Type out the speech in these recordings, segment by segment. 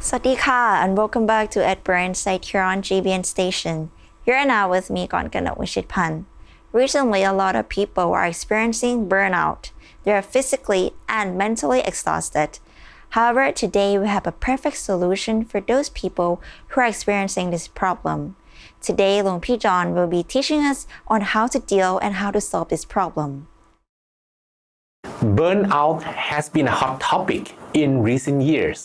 สวัสดีค่ะ and welcome back to Ed Burns right here on GBN Station. Here and now with me ก่อนกนก วิชิตพันธ์ Recently, a lot of people are experiencing burnout. They are physically and mentally exhausted. However, today we have a perfect solution for those people who are experiencing this problem. Today, Long P. John will be teaching us on how to deal and how to solve this problem. Burnout has been a hot topic in recent years.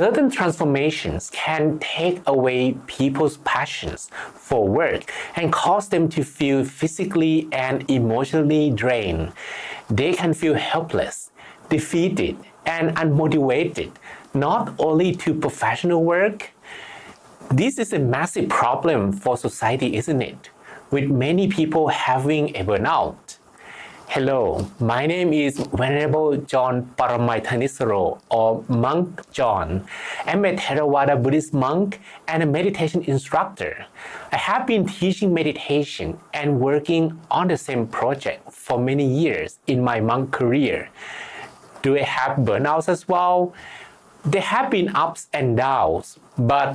Certain transformations can take away people's passions for work and cause them to feel physically and emotionally drained. They can feel helpless, defeated, and unmotivated, not only to professional work. This is a massive problem for society, isn't it? With many people having a burnout.Hello, my name is Venerable John Paramaithanisaro or Monk John. I'm a Theravada Buddhist monk and a meditation instructor. I have been teaching meditation and working on the same project for many years in my monk career. Do I have burnouts as well? There have been ups and downs, but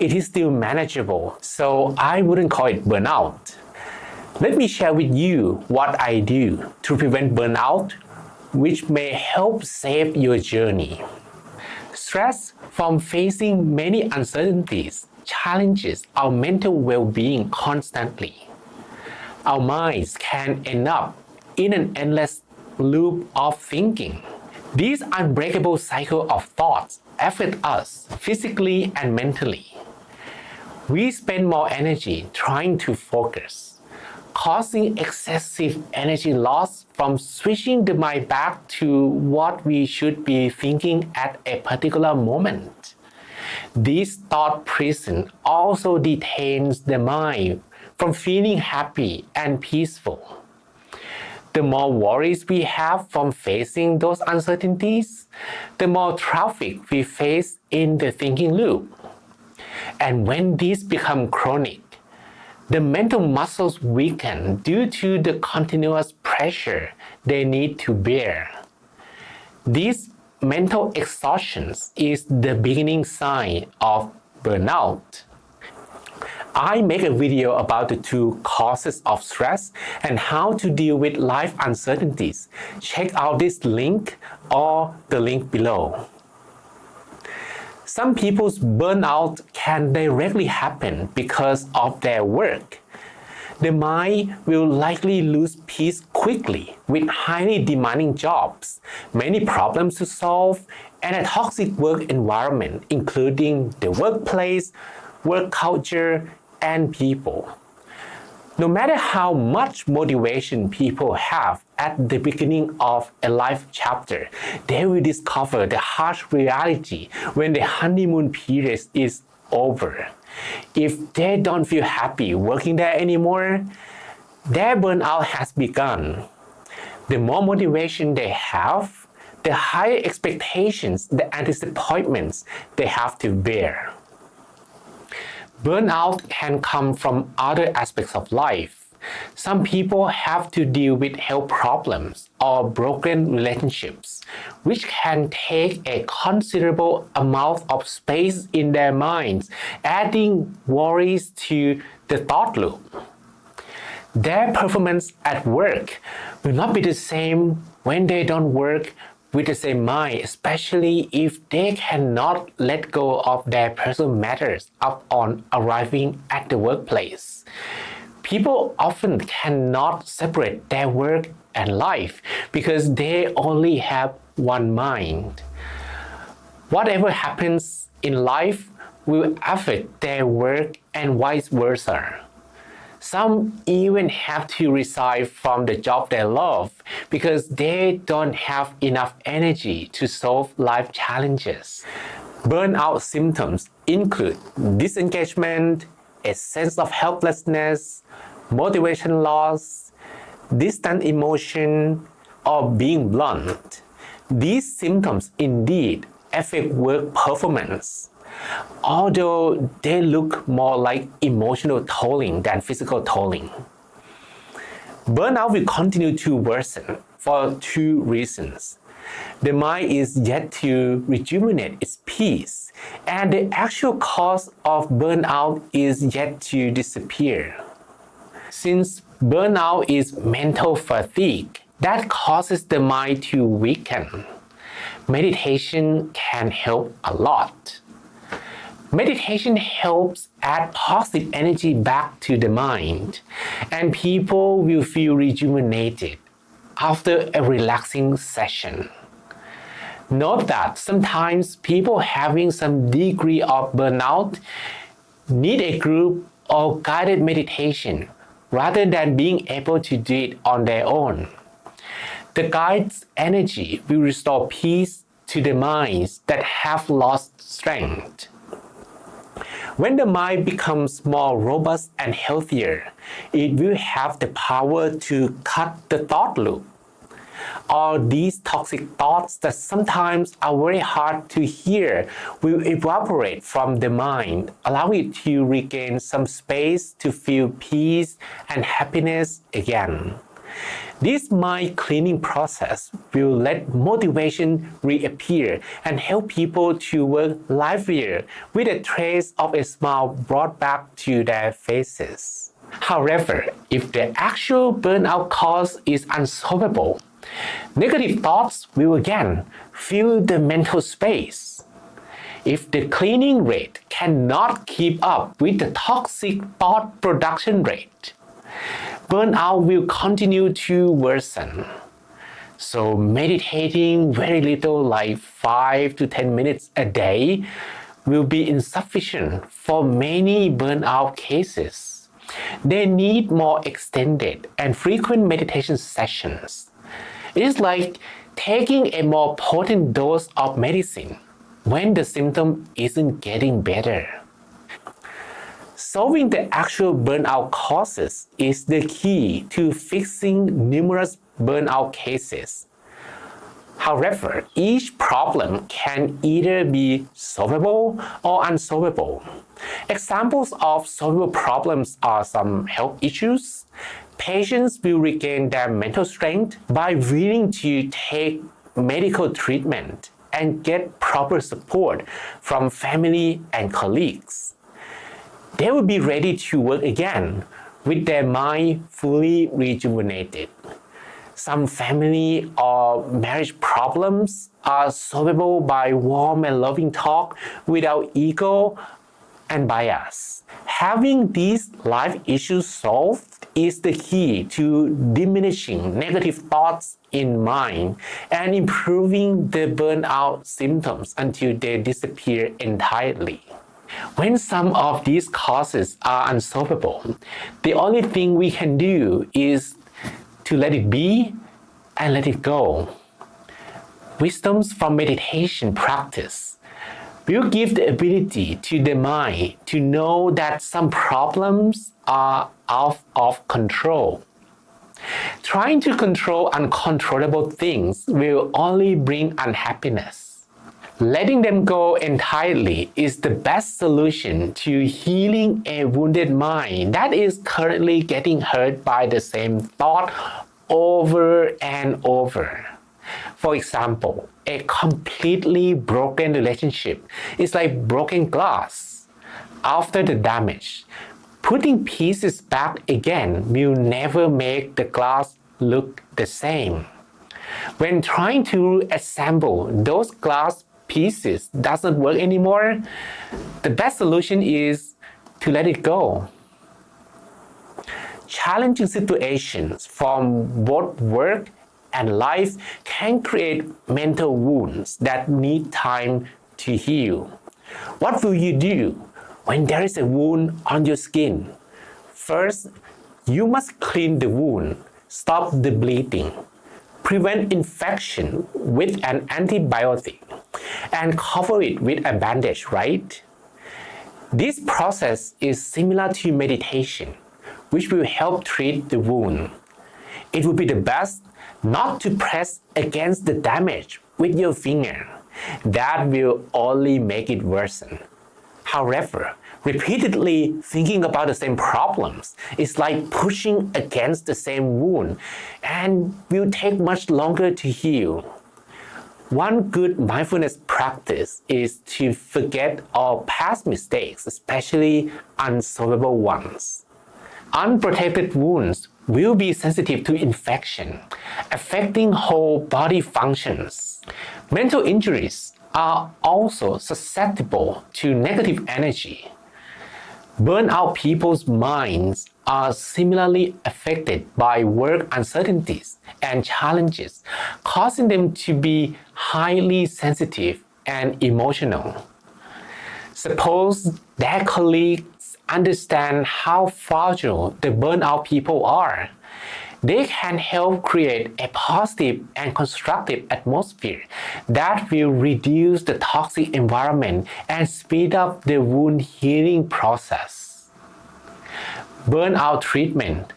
it is still manageable, so I wouldn't call it burnout.Let me share with you what I do to prevent burnout, which may help save your journey. Stress from facing many uncertainties challenges our mental well-being constantly. Our minds can end up in an endless loop of thinking. These unbreakable cycle of thoughts affect us physically and mentally. We spend more energy trying to focus.causing excessive energy loss from switching the mind back to what we should be thinking at a particular moment. This thought prison also detains the mind from feeling happy and peaceful. The more worries we have from facing those uncertainties, the more traffic we face in the thinking loop. And when these become chronic,The mental muscles weaken due to the continuous pressure they need to bear. This mental exhaustion is the beginning sign of burnout. I make a video about the two causes of stress and how to deal with life uncertainties. Check out this link or the link below.Some people's burnout can directly happen because of their work. The mind will likely lose peace quickly with highly demanding jobs, many problems to solve, and a toxic work environment, including the workplace, work culture, and people.No matter how much motivation people have at the beginning of a life chapter, they will discover the harsh reality when the honeymoon period is over. If they don't feel happy working there anymore, their burnout has begun. The more motivation they have, the higher expectations, the disappointments they have to bear.Burnout can come from other aspects of life. Some people have to deal with health problems or broken relationships, which can take a considerable amount of space in their minds, adding worries to the thought loop. Their performance at work will not be the same when they don't work.with the same mind, especially if they cannot let go of their personal matters upon arriving at the workplace. People often cannot separate their work and life because they only have one mind. Whatever happens in life will affect their work and vice versa.Some even have to resign from the job they love because they don't have enough energy to solve life challenges. Burnout symptoms include disengagement, a sense of helplessness, motivation loss, distant emotion, or being blunt. These symptoms indeed affect work performance.Although they look more like emotional tolling than physical tolling. Burnout will continue to worsen for two reasons. The mind is yet to rejuvenate its peace, and the actual cause of burnout is yet to disappear. Since burnout is mental fatigue that causes the mind to weaken, meditation can help a lot. Meditation helps add positive energy back to the mind, and people will feel rejuvenated after a relaxing session. Note that sometimes people having some degree of burnout need a group or guided meditation rather than being able to do it on their own. The guide's energy will restore peace to the minds that have lost strength. When the mind becomes more robust and healthier, it will have the power to cut the thought loop. All these toxic thoughts that sometimes are very hard to hear will evaporate from the mind, allow it to regain some space to feel peace and happiness again. This mind cleaning process will let motivation reappear and help people to work livelier with a trace of a smile brought back to their faces. However, if the actual burnout cause is unsolvable, negative thoughts will again fill the mental space. If the cleaning rate cannot keep up with the toxic thought production rate, burnout will continue to worsen. So meditating very little, like 5 to 10 minutes a day, will be insufficient for many burnout cases. They need more extended and frequent meditation sessions. It is like taking a more potent dose of medicine when the symptom isn't getting better. Solving the actual burnout causes is the key to fixing numerous burnout cases. However, each problem can either be solvable or unsolvable. Examples of solvable problems are some health issues. Patients will regain their mental strength by willing to take medical treatment and get proper support from family and colleagues. They will be ready to work again with their mind fully rejuvenated. Some family or marriage problems are solvable by warm and loving talk without ego and bias. Having these life issues solved is the key to diminishing negative thoughts in mind and improving the burnout symptoms until they disappear entirely. When some of these causes are unsolvable, the only thing we can do is to let it be and let it go. Wisdoms from meditation practice will give the ability to the mind to know that some problems are out of control. Trying to control uncontrollable things will only bring unhappiness. Letting them go entirely is the best solution to healing a wounded mind that is currently getting hurt by the same thought over and over. For example, a completely broken relationship is like broken glass. After the damage, putting pieces back again will never make the glass look the same. When trying to assemble those glass pieces doesn't work anymore, the best solution is to let it go. Challenging situations from both work and life can create mental wounds that need time to heal. What will you do when there is a wound on your skin? First, you must clean the wound, stop the bleeding, prevent infection with an antibiotic, and cover it with a bandage, right? This process is similar to meditation, which will help treat the wound. It would be the best not to press against the damage with your finger. That will only make it worsen. However, repeatedly thinking about the same problems is like pushing against the same wound and will take much longer to heal. One good mindfulness practice is to forget all past mistakes, especially unsolvable ones. Unprotected wounds will be sensitive to infection, affecting whole body functions. Mental injuries are also susceptible to negative energy. Burnout people's minds are similarly affected by work uncertainties and challenges, causing them to be highly sensitive and emotional. Suppose their colleagues understand how fragile the burnout people are. They can help create a positive and constructive atmosphere that will reduce the toxic environment and speed up the wound healing process. Burnout treatment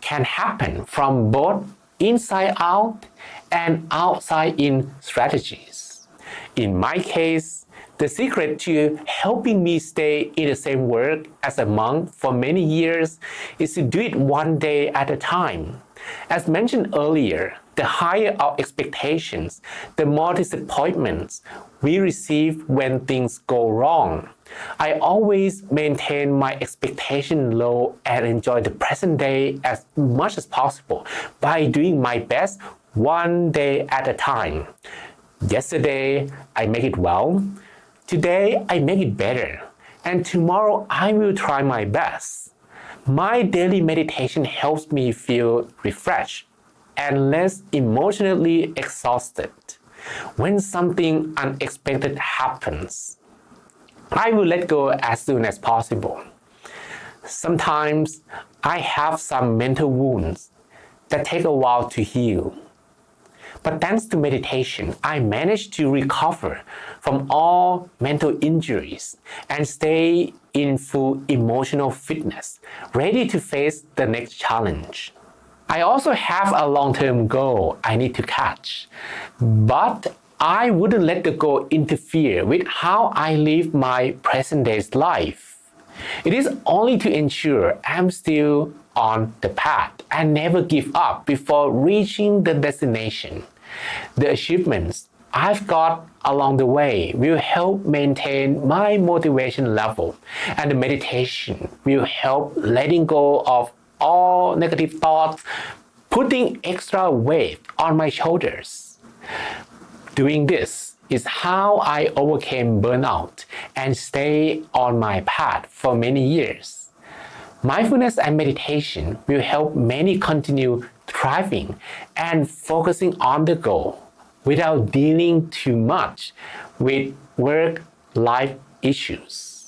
can happen from both inside out and outside in strategies. In my case, the secret to helping me stay in the same work as a monk for many years is to do it one day at a time. As mentioned earlier, the higher our expectations, the more disappointments we receive when things go wrong. I always maintain my expectation low and enjoy the present day as much as possible by doing my best one day at a time. Yesterday, I make it well. Today, I make it better. And tomorrow, I will try my best. My daily meditation helps me feel refreshed and less emotionally exhausted. When something unexpected happens, I will let go as soon as possible. Sometimes I have some mental wounds that take a while to heal. But thanks to meditation, I managed to recover from all mental injuries and stay in full emotional fitness, ready to face the next challenge. I also have a long-term goal I need to catch, but I wouldn't let the goal interfere with how I live my present day's life. It is only to ensure I'm still on the path and never give up before reaching the destination. The achievements I've got along the way will help maintain my motivation level, and the meditation will help letting go of all negative thoughts, putting extra weight on my shoulders. Doing this is how I overcame burnout and stay on my path for many years. Mindfulness and meditation will help many continue thriving and focusing on the goal without dealing too much with work-life issues.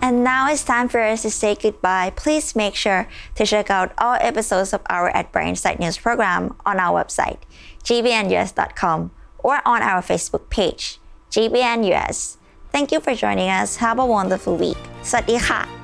And now it's time for us to say goodbye. Please make sure to check out all episodes of our At Bright Insight News program on our website, gbnus.com, or on our Facebook page, gbnus. Thank you for joining us. Have a wonderful week. สวัสดีค่ะ